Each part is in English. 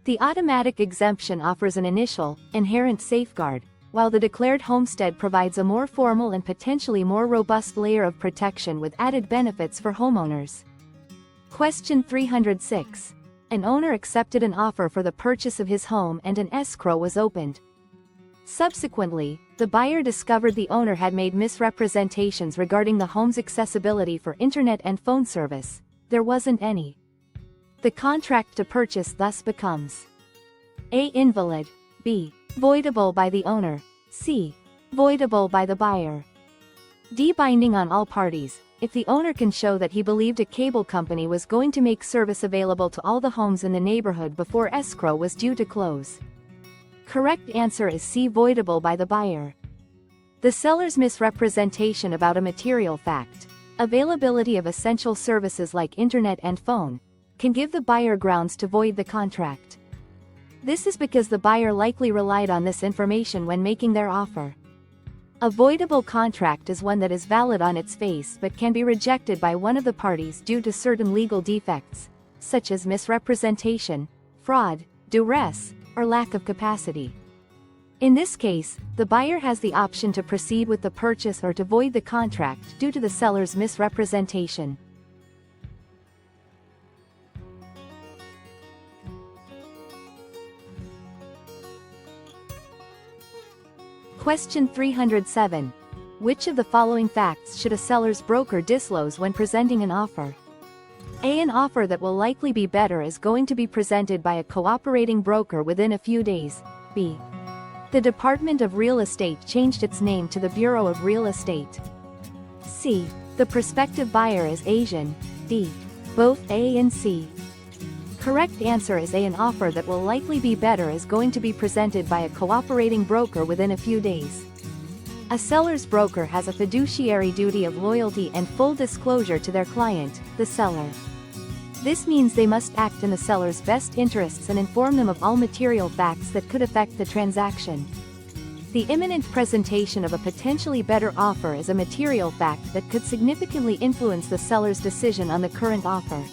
The automatic exemption offers an initial, inherent safeguard, while the declared homestead provides a more formal and potentially more robust layer of protection with added benefits for homeowners. Question 306. An owner accepted an offer for the purchase of his home and an escrow was opened. Subsequently, the buyer discovered the owner had made misrepresentations regarding the home's accessibility for internet and phone service. There wasn't any. The contract to purchase thus becomes A. Invalid, B. Voidable by the owner, C. Voidable by the buyer. D. Binding on all parties, if the owner can show that he believed a cable company was going to make service available to all the homes in the neighborhood before escrow was due to close. Correct answer is C. Voidable by the buyer. The seller's misrepresentation about a material fact, availability of essential services like internet and phone, can give the buyer grounds to void the contract. This is because the buyer likely relied on this information when making their offer. A voidable contract is one that is valid on its face but can be rejected by one of the parties due to certain legal defects, such as misrepresentation, fraud, duress, or lack of capacity. In this case, the buyer has the option to proceed with the purchase or to void the contract due to the seller's misrepresentation. Question 307. Which of the following facts should a seller's broker disclose when presenting an offer? A. An offer that will likely be better is going to be presented by a cooperating broker within a few days. B. The Department of Real Estate changed its name to the Bureau of Real Estate. C. The prospective buyer is Asian. D. Both A and C. Correct answer is A. An offer that will likely be better is going to be presented by a cooperating broker within a few days. A seller's broker has a fiduciary duty of loyalty and full disclosure to their client, the seller. This means they must act in the seller's best interests and inform them of all material facts that could affect the transaction. The imminent presentation of a potentially better offer is a material fact that could significantly influence the seller's decision on the current offer.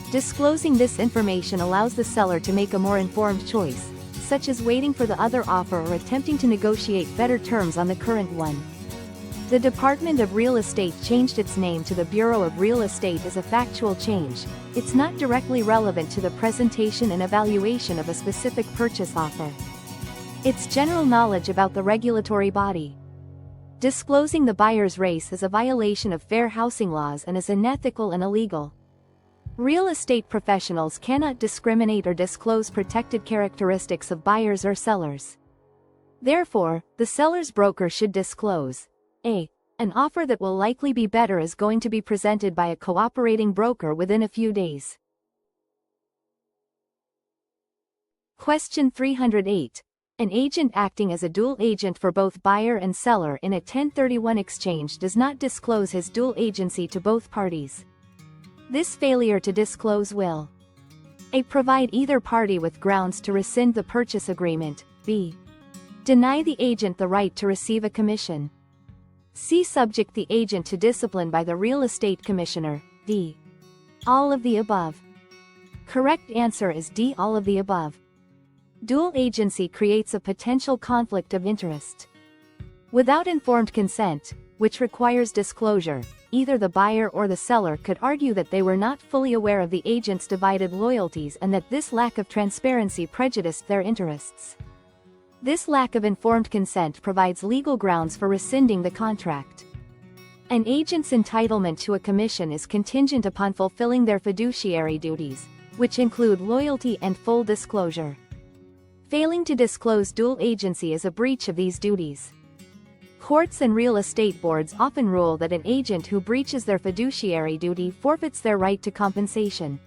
Disclosing this information allows the seller to make a more informed choice, such as waiting for the other offer or attempting to negotiate better terms on the current one. The Department of Real Estate changed its name to the Bureau of Real Estate as a factual change. It's not directly relevant to the presentation and evaluation of a specific purchase offer. It's general knowledge about the regulatory body. Disclosing the buyer's race is a violation of fair housing laws and is unethical and illegal. Real estate professionals cannot discriminate or disclose protected characteristics of buyers or sellers. Therefore, the seller's broker should disclose A. An offer that will likely be better is going to be presented by a cooperating broker within a few days. Question 308. An agent acting as a dual agent for both buyer and seller in a 1031 exchange does not disclose his dual agency to both parties. This failure to disclose will A. Provide either party with grounds to rescind the purchase agreement. B. Deny the agent the right to receive a commission. C. Subject the agent to discipline by the real estate commissioner. D. All of the above. Correct answer is D. All of the above. Dual agency creates a potential conflict of interest. Without informed consent, which requires disclosure, either the buyer or the seller could argue that they were not fully aware of the agent's divided loyalties and that this lack of transparency prejudiced their interests. This lack of informed consent provides legal grounds for rescinding the contract. An agent's entitlement to a commission is contingent upon fulfilling their fiduciary duties, which include loyalty and full disclosure. Failing to disclose dual agency is a breach of these duties. Courts and real estate boards often rule that an agent who breaches their fiduciary duty forfeits their right to compensation.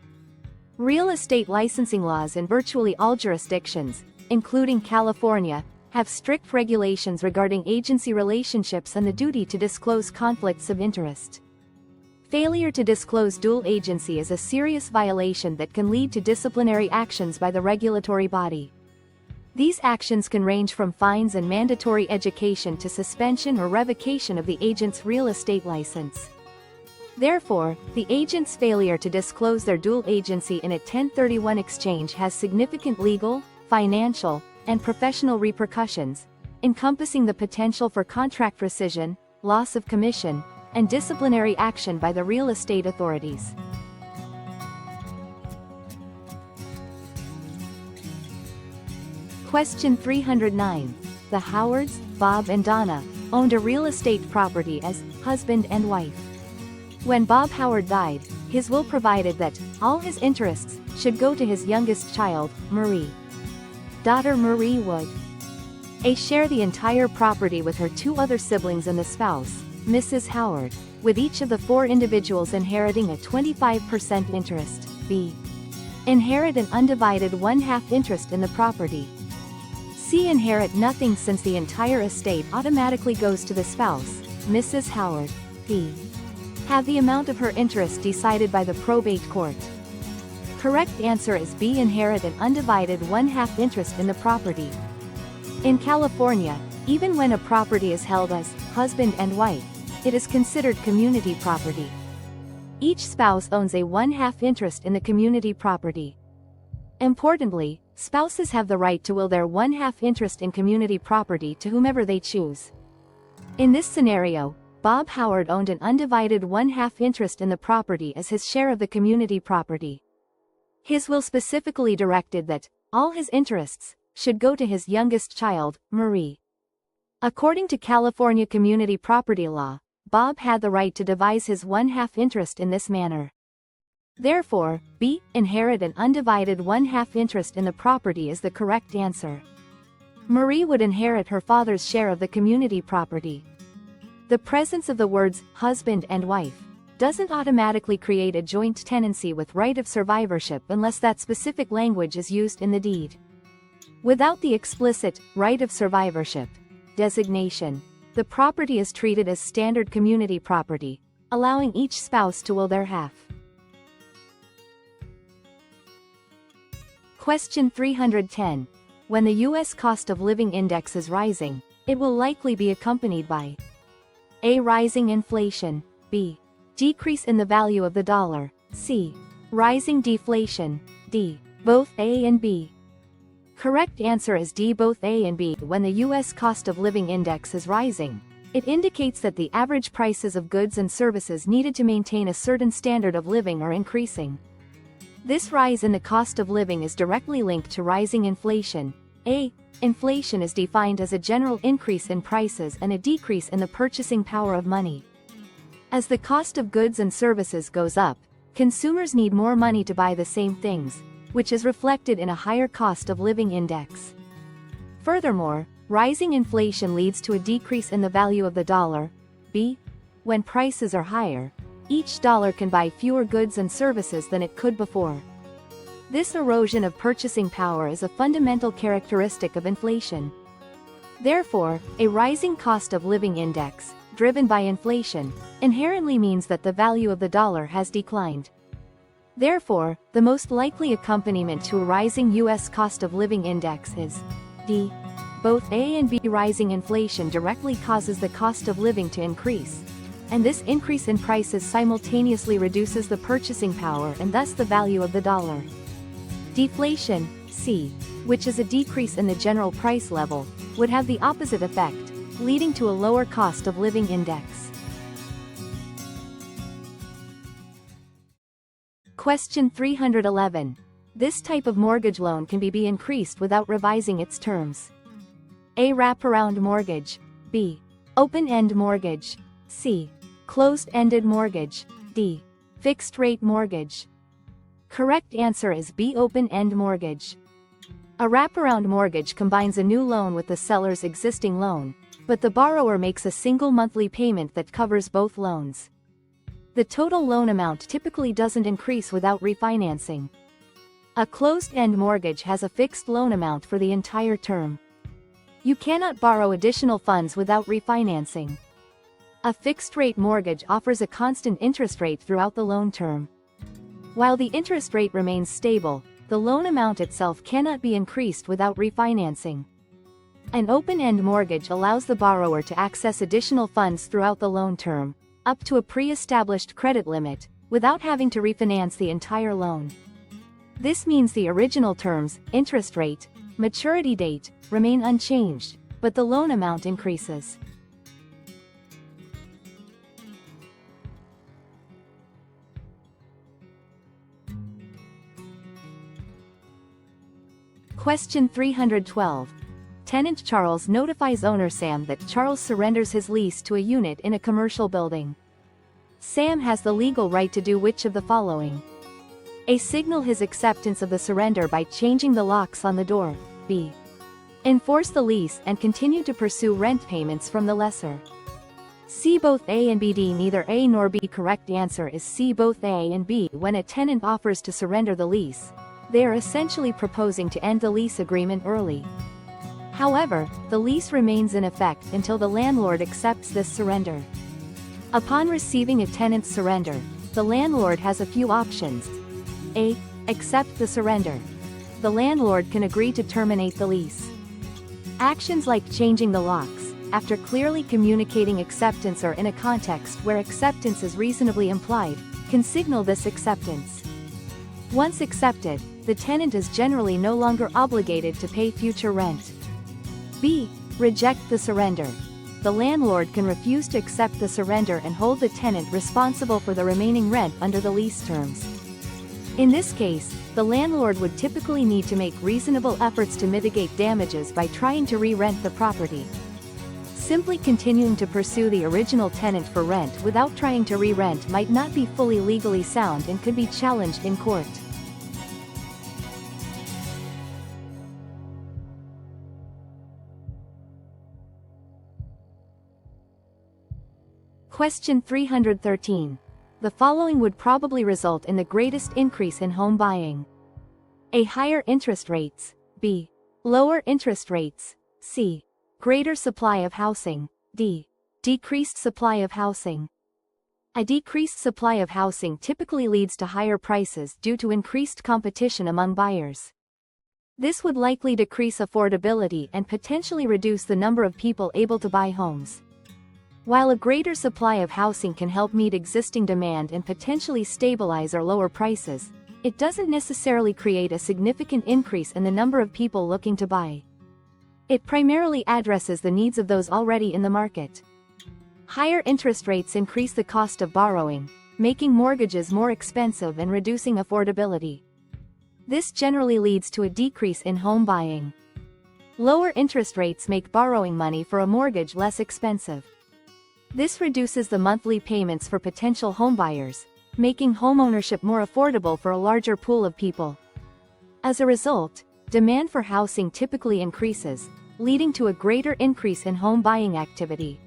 Real estate licensing laws in virtually all jurisdictions, including California, have strict regulations regarding agency relationships and the duty to disclose conflicts of interest. Failure to disclose dual agency is a serious violation that can lead to disciplinary actions by the regulatory body. These actions can range from fines and mandatory education to suspension or revocation of the agent's real estate license. Therefore, the agent's failure to disclose their dual agency in a 1031 exchange has significant legal, financial, and professional repercussions, encompassing the potential for contract rescission, loss of commission, and disciplinary action by the real estate authorities. Question 309. The Howards, Bob and Donna, owned a real estate property as husband and wife. When Bob Howard died, his will provided that all his interests should go to his youngest child, Marie. Daughter Marie would A. Share the entire property with her two other siblings and the spouse, Mrs. Howard, with each of the four individuals inheriting a 25% interest. B. Inherit an undivided 1/2 interest in the property. C. Inherit nothing since the entire estate automatically goes to the spouse, Mrs. Howard. D. Have the amount of her interest decided by the probate court. Correct answer is B. Inherit an undivided 1/2 interest in the property. In California, even when a property is held as husband and wife, it is considered community property. Each spouse owns a 1/2 interest in the community property. Importantly, spouses have the right to will their 1/2 interest in community property to whomever they choose. In this scenario, Bob Howard owned an undivided 1/2 interest in the property as his share of the community property. His will specifically directed that all his interests should go to his youngest child, Marie. According to California community property law, Bob had the right to devise his 1/2 interest in this manner. Therefore, B. Inherit an undivided 1/2 interest in the property is the correct answer. Marie would inherit her father's share of the community property. The presence of the words husband and wife doesn't automatically create a joint tenancy with right of survivorship unless that specific language is used in the deed. Without the explicit right of survivorship designation, the property is treated as standard community property, allowing each spouse to will their half. Question 310. When the U.S. cost of living index is rising, it will likely be accompanied by A. Rising inflation. B. Decrease in the value of the dollar. C. Rising deflation. D. Both A and B. Correct answer is D. Both A and B. When the U.S. cost of living index is rising, it indicates that the average prices of goods and services needed to maintain a certain standard of living are increasing. This rise in the cost of living is directly linked to rising inflation. A. Inflation is defined as a general increase in prices and a decrease in the purchasing power of money. As the cost of goods and services goes up, consumers need more money to buy the same things, which is reflected in a higher cost of living index. Furthermore, rising inflation leads to a decrease in the value of the dollar. B. When prices are higher, each dollar can buy fewer goods and services than it could before. This erosion of purchasing power is a fundamental characteristic of inflation. Therefore, a rising cost of living index, driven by inflation, inherently means that the value of the dollar has declined. Therefore, the most likely accompaniment to a rising U.S. cost of living index is D. Both A and B. Rising inflation directly causes the cost of living to increase, and this increase in prices simultaneously reduces the purchasing power and thus the value of the dollar. Deflation, C, which is a decrease in the general price level, would have the opposite effect, leading to a lower cost of living index. Question 311. This type of mortgage loan can be increased without revising its terms. A. Wraparound mortgage. B. Open-end mortgage. C. Closed-ended mortgage. D. Fixed-rate mortgage. Correct answer is B. Open-end mortgage. A wraparound mortgage combines a new loan with the seller's existing loan, but the borrower makes a single monthly payment that covers both loans. The total loan amount typically doesn't increase without refinancing. A closed-end mortgage has a fixed loan amount for the entire term. You cannot borrow additional funds without refinancing. A fixed-rate mortgage offers a constant interest rate throughout the loan term. While the interest rate remains stable, the loan amount itself cannot be increased without refinancing. An open-end mortgage allows the borrower to access additional funds throughout the loan term, up to a pre-established credit limit, without having to refinance the entire loan. This means the original terms, interest rate, maturity date, remain unchanged, but the loan amount increases. Question 312. Tenant Charles notifies owner Sam that Charles surrenders his lease to a unit in a commercial building. Sam has the legal right to do which of the following? A. Signal his acceptance of the surrender by changing the locks on the door. B. Enforce the lease and continue to pursue rent payments from the lessor. C. Both A and B. D. Neither A nor B. Correct answer is C. Both A and B. When a tenant offers to surrender the lease, they are essentially proposing to end the lease agreement early. However, the lease remains in effect until the landlord accepts this surrender. Upon receiving a tenant's surrender, the landlord has a few options. A. Accept the surrender. The landlord can agree to terminate the lease. Actions like changing the locks, after clearly communicating acceptance or in a context where acceptance is reasonably implied, can signal this acceptance. Once accepted, the tenant is generally no longer obligated to pay future rent. B. Reject the surrender. The landlord can refuse to accept the surrender and hold the tenant responsible for the remaining rent under the lease terms. In this case, the landlord would typically need to make reasonable efforts to mitigate damages by trying to re-rent the property. Simply continuing to pursue the original tenant for rent without trying to re-rent might not be fully legally sound and could be challenged in court. Question 313. The following would probably result in the greatest increase in home buying. A. Higher interest rates. B. Lower interest rates. C. Greater supply of housing. D. Decreased supply of housing. A decreased supply of housing typically leads to higher prices due to increased competition among buyers. This would likely decrease affordability and potentially reduce the number of people able to buy homes. While a greater supply of housing can help meet existing demand and potentially stabilize or lower prices, it doesn't necessarily create a significant increase in the number of people looking to buy. It primarily addresses the needs of those already in the market. Higher interest rates increase the cost of borrowing, making mortgages more expensive and reducing affordability. This generally leads to a decrease in home buying. Lower interest rates make borrowing money for a mortgage less expensive. This reduces the monthly payments for potential homebuyers, making homeownership more affordable for a larger pool of people. As a result, demand for housing typically increases, leading to a greater increase in home buying activity.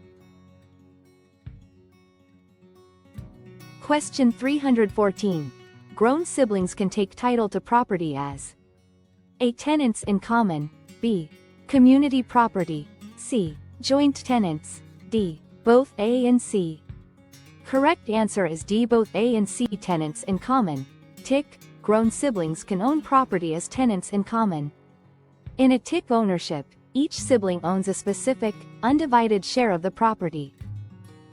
Question 314. Grown siblings can take title to property as A. Tenants in common. B. Community property. C. Joint tenants. D. Both A and C. Correct answer is D. Both A and C. Tenants in common. Tick. Grown siblings can own property as tenants in common. In a tick ownership, each sibling owns a specific, undivided share of the property.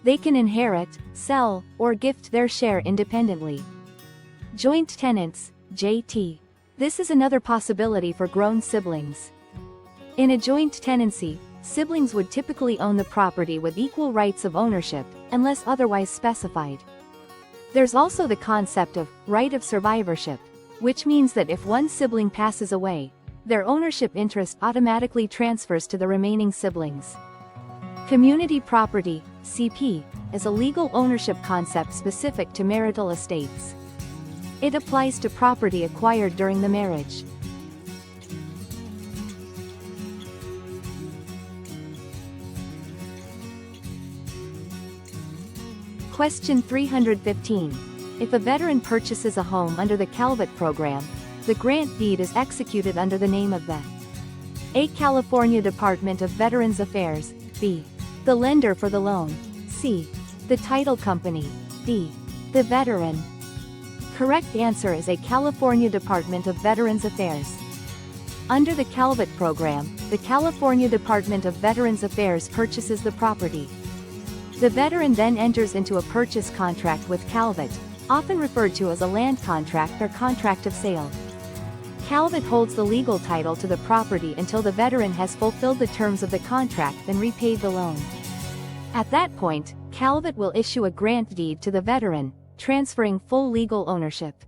They can inherit, sell, or gift their share independently. Joint tenants, JT. This is another possibility for grown siblings. In a joint tenancy, siblings would typically own the property with equal rights of ownership, unless otherwise specified. There's also the concept of right of survivorship, which means that if one sibling passes away, their ownership interest automatically transfers to the remaining siblings. Community property, CP, is a legal ownership concept specific to marital estates. It applies to property acquired during the marriage. Question 315. If a veteran purchases a home under the CALVET program, the grant deed is executed under the name of the A. California Department of Veterans Affairs. B. The lender for the loan. C. The title company. D. The veteran. Correct answer is A. California Department of Veterans Affairs. Under the CALVET program, the California Department of Veterans Affairs purchases the property. The veteran then enters into a purchase contract with Calvet, often referred to as a land contract or contract of sale. Calvet holds the legal title to the property until the veteran has fulfilled the terms of the contract and repaid the loan. At that point, Calvet will issue a grant deed to the veteran, transferring full legal ownership.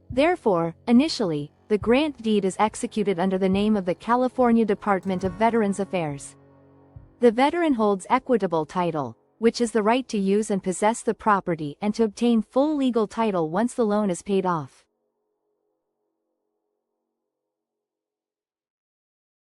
Therefore, initially, the grant deed is executed under the name of the California Department of Veterans Affairs. The veteran holds equitable title, which is the right to use and possess the property and to obtain full legal title once the loan is paid off.